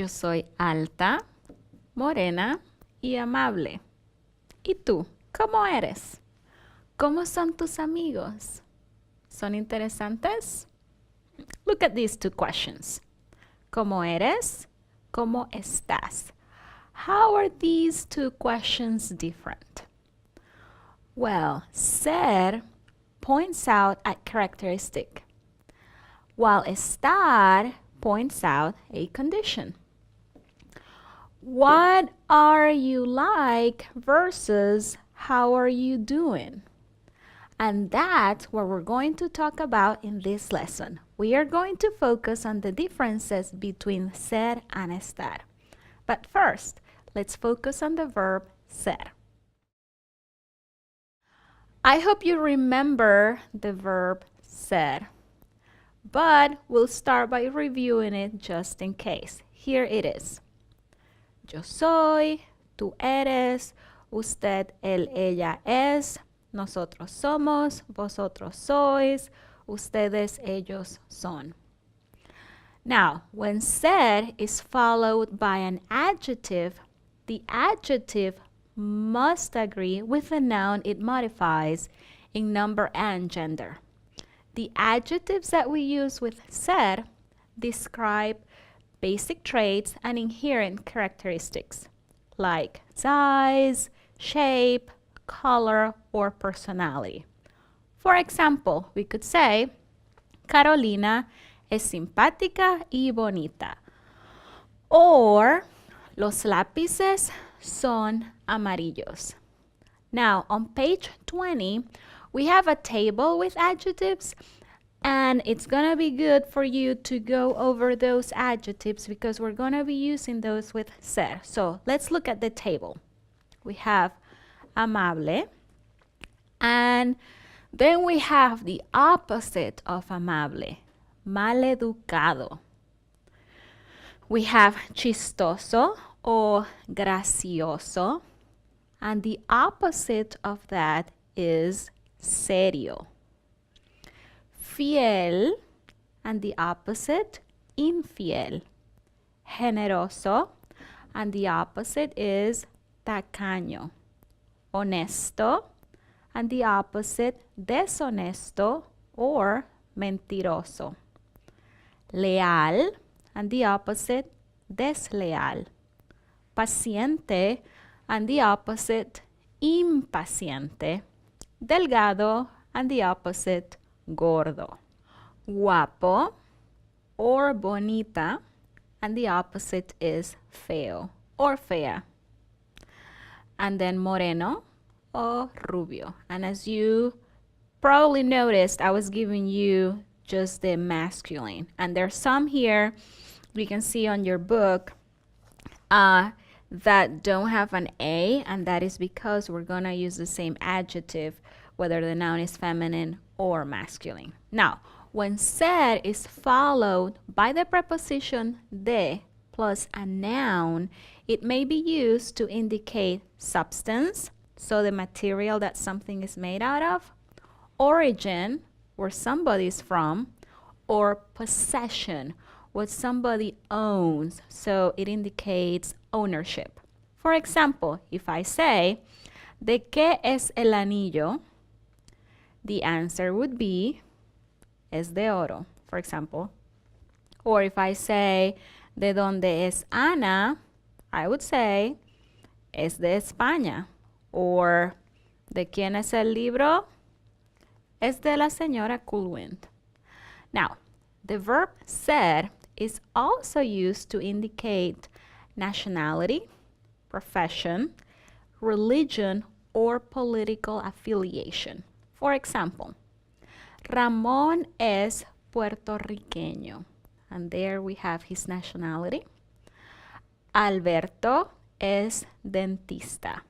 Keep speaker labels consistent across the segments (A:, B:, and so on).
A: Yo soy alta, morena y amable. ¿Y tú? ¿Cómo eres? ¿Cómo son tus amigos? ¿Son interesantes? Look at these two questions. ¿Cómo eres? ¿Cómo estás? How are these two questions different? Well, ser points out a characteristic, while estar points out a condition. What are you like versus how are you doing? And that's what we're going to talk about in this lesson. We are going to focus on the differences between ser and estar. But first, let's focus on the verb ser. I hope you remember the verb ser, but we'll start by reviewing it just in case. Here it is. Yo soy, tú eres, usted, él, ella es, nosotros somos, vosotros sois, ustedes, ellos son. Now, when ser is followed by an adjective, the adjective must agree with the noun it modifies in number and gender. The adjectives that we use with ser describe basic traits and inherent characteristics like size, shape, color, or personality. For example, we could say, Carolina es simpática y bonita. Or, los lápices son amarillos. Now, on page 20, we have a table with adjectives, and it's gonna be good for you to go over those adjectives because we're gonna be using those with ser. So let's look at the table. We have amable, and then we have the opposite of amable, maleducado. We have chistoso or gracioso, and the opposite of that is serio. Fiel, and the opposite, infiel. Generoso, and the opposite is tacaño. Honesto, and the opposite, deshonesto or mentiroso. Leal, and the opposite, desleal. Paciente, and the opposite, impaciente. Delgado, and the opposite, gordo. Guapo or bonita, and the opposite is feo or fea. And then moreno or rubio. And as you probably noticed, I was giving you just the masculine. And there's some here you can see on your book that don't have an A, and that is because we're gonna use the same adjective whether the noun is feminine or masculine. Now, when ser is followed by the preposition de plus a noun, it may be used to indicate substance, so the material that something is made out of, origin, where somebody is from, or possession, what somebody owns, so it indicates ownership. For example, if I say, ¿de qué es el anillo? The answer would be, es de oro, for example. Or if I say, ¿de dónde es Ana? I would say, es de España. Or, ¿de quién es el libro? Es de la señora Coolwind. Now, the verb ser is also used to indicate nationality, profession, religion, or political affiliation. For example, Ramón es puertorriqueño, and there we have his nationality. Alberto es dentista.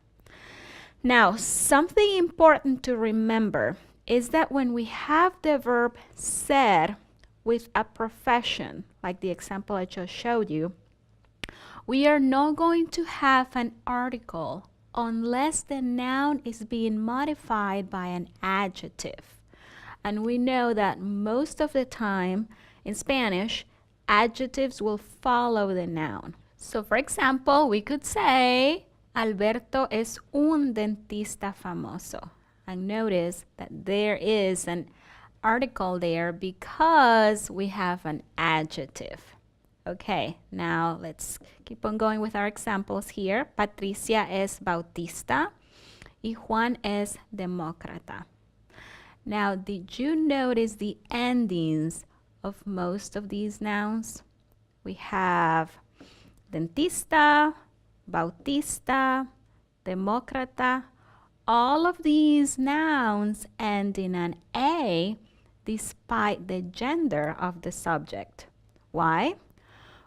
A: Now, something important to remember is that when we have the verb ser with a profession, like the example I just showed you, we are not going to have an article unless the noun is being modified by an adjective. And we know that most of the time in Spanish, adjectives will follow the noun. So for example, we could say, Alberto es un dentista famoso. And notice that there is an article there because we have an adjective. Okay, now let's keep on going with our examples here. Patricia es bautista y Juan es demócrata. Now, did you notice the endings of most of these nouns? We have dentista, bautista, demócrata. All of these nouns end in an A despite the gender of the subject. Why?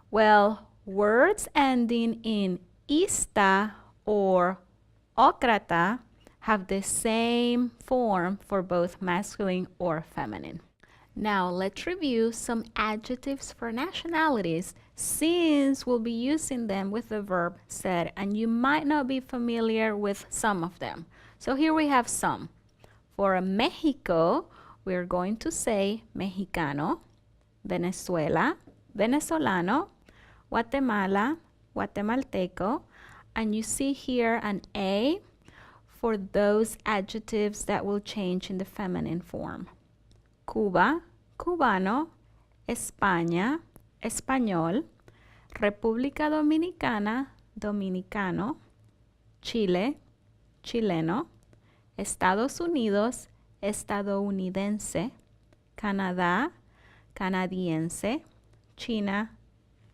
A: Well, words ending in ista or ocrata have the same form for both masculine or feminine. Now let's review some adjectives for nationalities since we'll be using them with the verb ser and you might not be familiar with some of them. So here we have some. For Mexico, we're going to say mexicano, Venezuela, venezolano, Guatemala, guatemalteco, and you see here an A for those adjectives that will change in the feminine form. Cuba, cubano, España, español, República Dominicana, dominicano, Chile, chileno, Estados Unidos, estadounidense, Canadá, canadiense, China,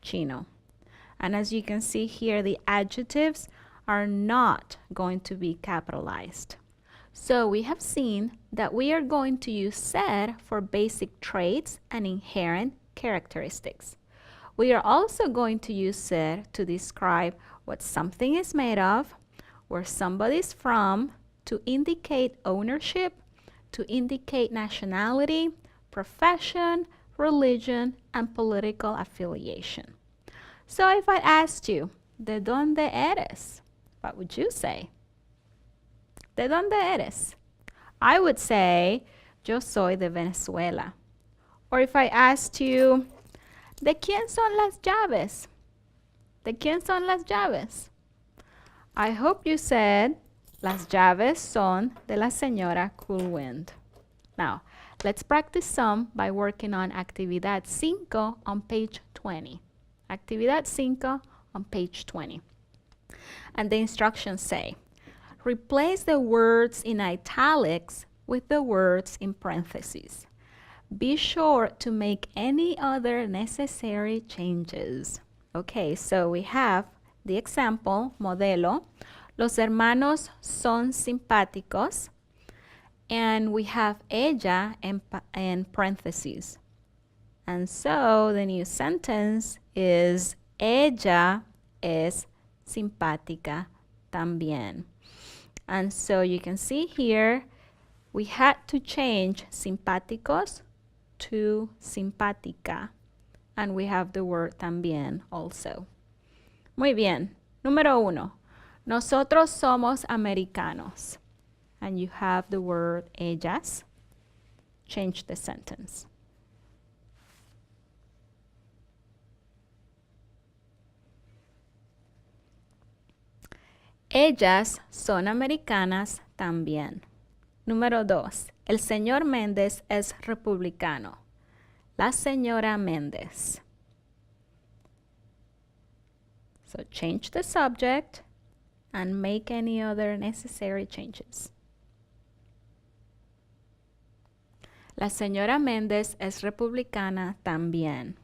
A: chino. And as you can see here, the adjectives are not going to be capitalized. So we have seen that we are going to use ser for basic traits and inherent characteristics. We are also going to use ser to describe what something is made of, where somebody is from, to indicate ownership, to indicate nationality, profession, religion, and political affiliation. So if I asked you, ¿de dónde eres? What would you say? ¿De dónde eres? I would say, yo soy de Venezuela. Or if I asked you, ¿de quién son las llaves? ¿De quién son las llaves? I hope you said, las llaves son de la señora Coolwind. Now, let's practice some by working on Actividad 5 on page 20. Actividad 5 on page 20. And the instructions say, replace the words in italics with the words in parentheses. Be sure to make any other necessary changes. Okay, so we have the example, modelo. Los hermanos son simpáticos. And we have ella in parentheses. And so the new sentence is ella es simpática también. And so you can see here, we had to change simpáticos to simpática. And we have the word también also. Muy bien. Número 1. Nosotros somos americanos. And you have the word ellas. Change the sentence. Ellas son americanas también. Número 2. El señor Méndez es republicano. La señora Méndez. So change the subject and make any other necessary changes. La señora Méndez es republicana también.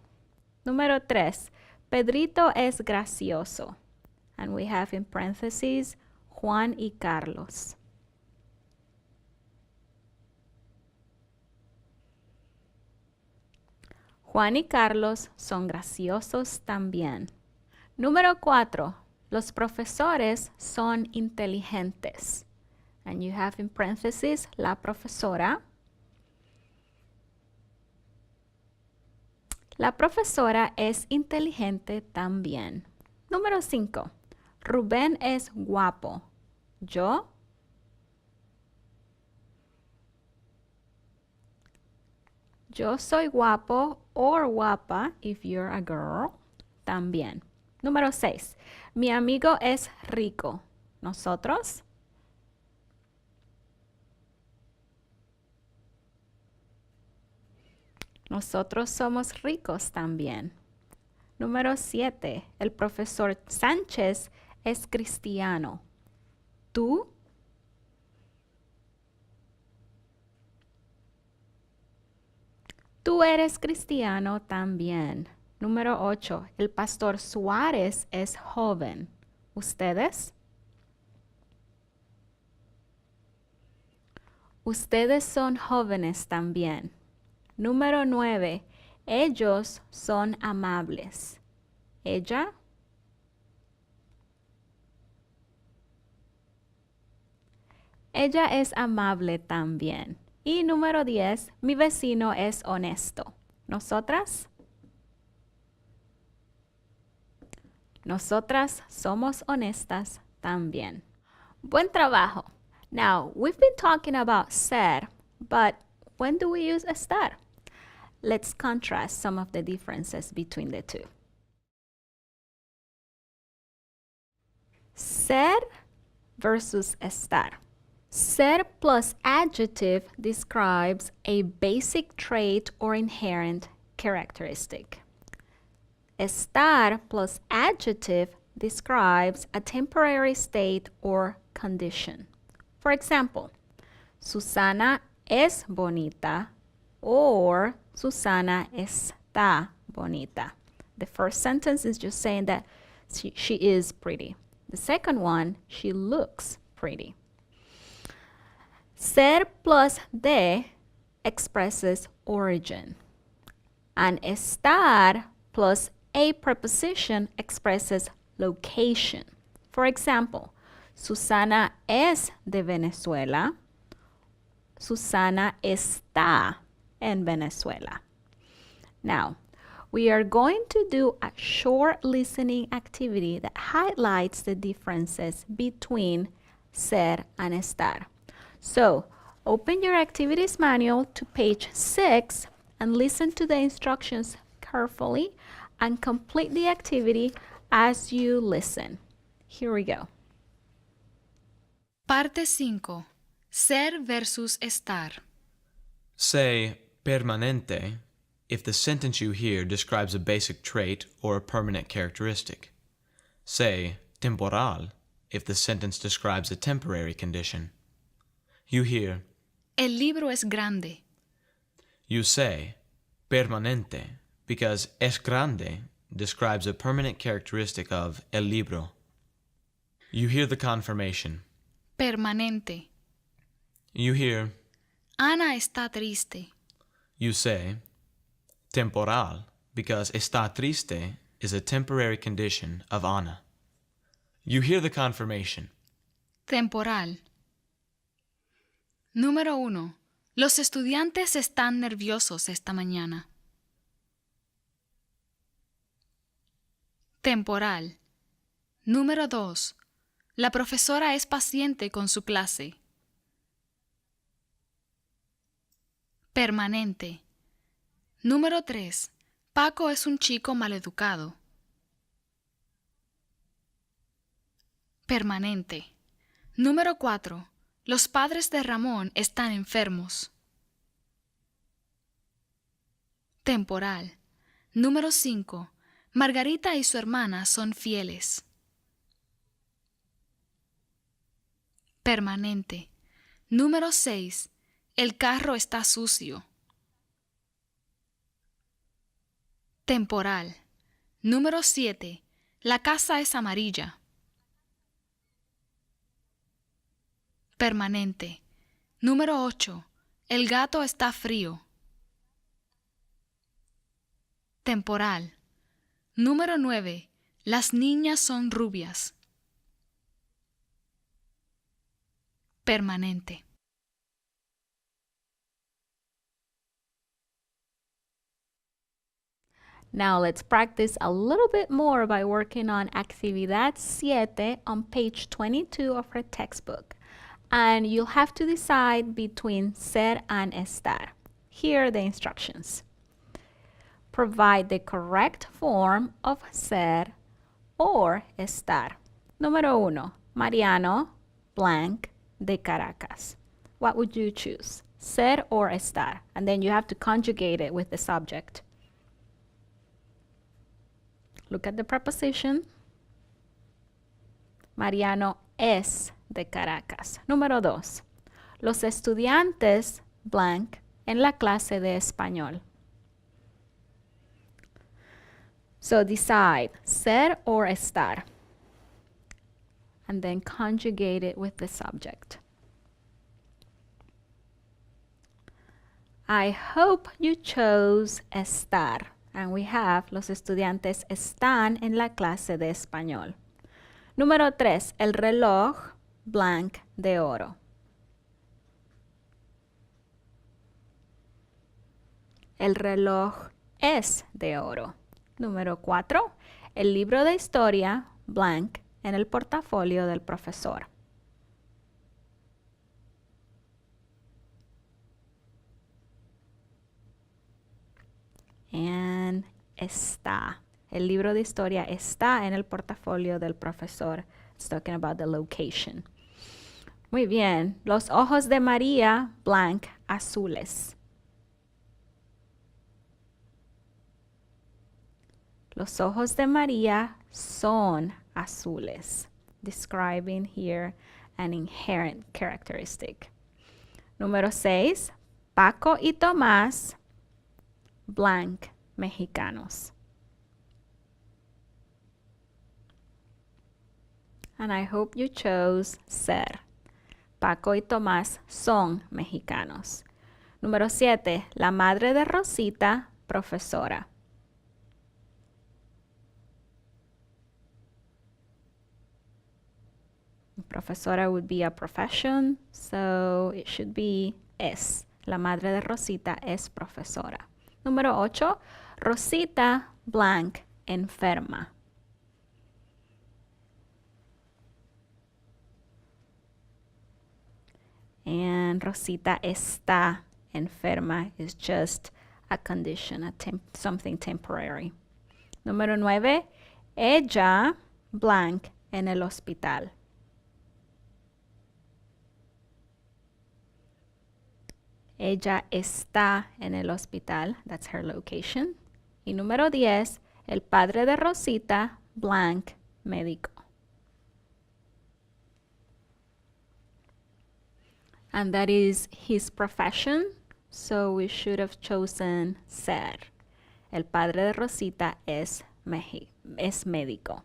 A: Número 3. Pedrito es gracioso. And we have in parentheses Juan y Carlos. Juan y Carlos son graciosos también. Número 4. Los profesores son inteligentes. And you have in parentheses la profesora. La profesora es inteligente también. Número 5. Rubén es guapo. Yo Yo soy guapo or guapa if you're a girl. También. Número 6. Mi amigo es rico. Nosotros. Nosotros somos ricos también. Número 7. El profesor Sánchez es cristiano. ¿Tú? Tú eres cristiano también. Número 8. El pastor Suárez es joven. ¿Ustedes? Ustedes son jóvenes también. Número 9. Ellos son amables. ¿Ella? Ella es amable también. Y número 10. Mi vecino es honesto. ¿Nosotras? Nosotras somos honestas también. Buen trabajo. Now, we've been talking about ser, but when do we use estar? Let's contrast some of the differences between the two. Ser versus estar. Ser plus adjective describes a basic trait or inherent characteristic. Estar plus adjective describes a temporary state or condition. For example, Susana es bonita or Susana está bonita. The first sentence is just saying that she is pretty. The second one, she looks pretty. Ser plus de expresses origin. And estar plus a preposition expresses location. For example, Susana es de Venezuela. Susana está en Venezuela. Now, we are going to do a short listening activity that highlights the differences between ser and estar. So, open your activities manual to page 6 and listen to the instructions carefully and complete the activity as you listen. Here we go.
B: Parte 5. Ser versus estar.
C: Say permanente if the sentence you hear describes a basic trait or a permanent characteristic. Say temporal if the sentence describes a temporary condition. You hear,
B: El libro es grande.
C: You say permanente because es grande describes a permanent characteristic of el libro. You hear the confirmation.
B: Permanente.
C: You hear,
B: Ana está triste.
C: You say temporal because está triste is a temporary condition of Ana. You hear the confirmation.
B: Temporal. Número 1. Los estudiantes están nerviosos esta mañana. Temporal. Número 2. La profesora es paciente con su clase. Permanente. Número 3. Paco es un chico maleducado. Permanente. Número 4. Los padres de Ramón están enfermos. Temporal. Número 5. Margarita y su hermana son fieles. Permanente. Número 6. El carro está sucio. Temporal. Número 7. La casa es amarilla. Permanente. Número 8. El gato está frío. Temporal. Número 9. Las niñas son rubias. Permanente.
A: Now let's practice a little bit more by working on Actividad 7 on page 22 of our textbook. And you'll have to decide between ser and estar. Here are the instructions. Provide the correct form of ser or estar. Número 1. Mariano, blank, de Caracas. What would you choose? Ser or estar? And then you have to conjugate it with the subject. Look at the preposition. Mariano es de Caracas. Número 2. Los estudiantes, blank, en la clase de español. So decide, ser or estar. And then conjugate it with the subject. I hope you chose estar. And we have, los estudiantes están en la clase de español. Número 3, el reloj, blank, de oro. El reloj es de oro. Número 4, el libro de historia, blank, en el portafolio del profesor. And está. El libro de historia está en el portafolio del profesor. It's talking about the location. Muy bien. Los ojos de María, blank, azules. Los ojos de María son azules. Describing here an inherent characteristic. Número 6. Paco y Tomás, blank, mexicanos. And I hope you chose ser. Paco y Tomás son mexicanos. Número 7. La madre de Rosita, profesora. Profesora would be a profession, so it should be es. La madre de Rosita es profesora. Número 8. Rosita, blank, enferma. And Rosita está enferma is just a condition, something temporary. Número 9. Ella, blank, en el hospital. Ella está en el hospital. That's her location. Y número 10. El padre de Rosita, blank, médico. And that is his profession. So we should have chosen ser. El padre de Rosita es médico.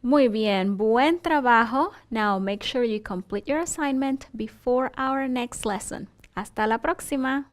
A: Muy bien, buen trabajo. Now make sure you complete your assignment before our next lesson. Hasta la próxima.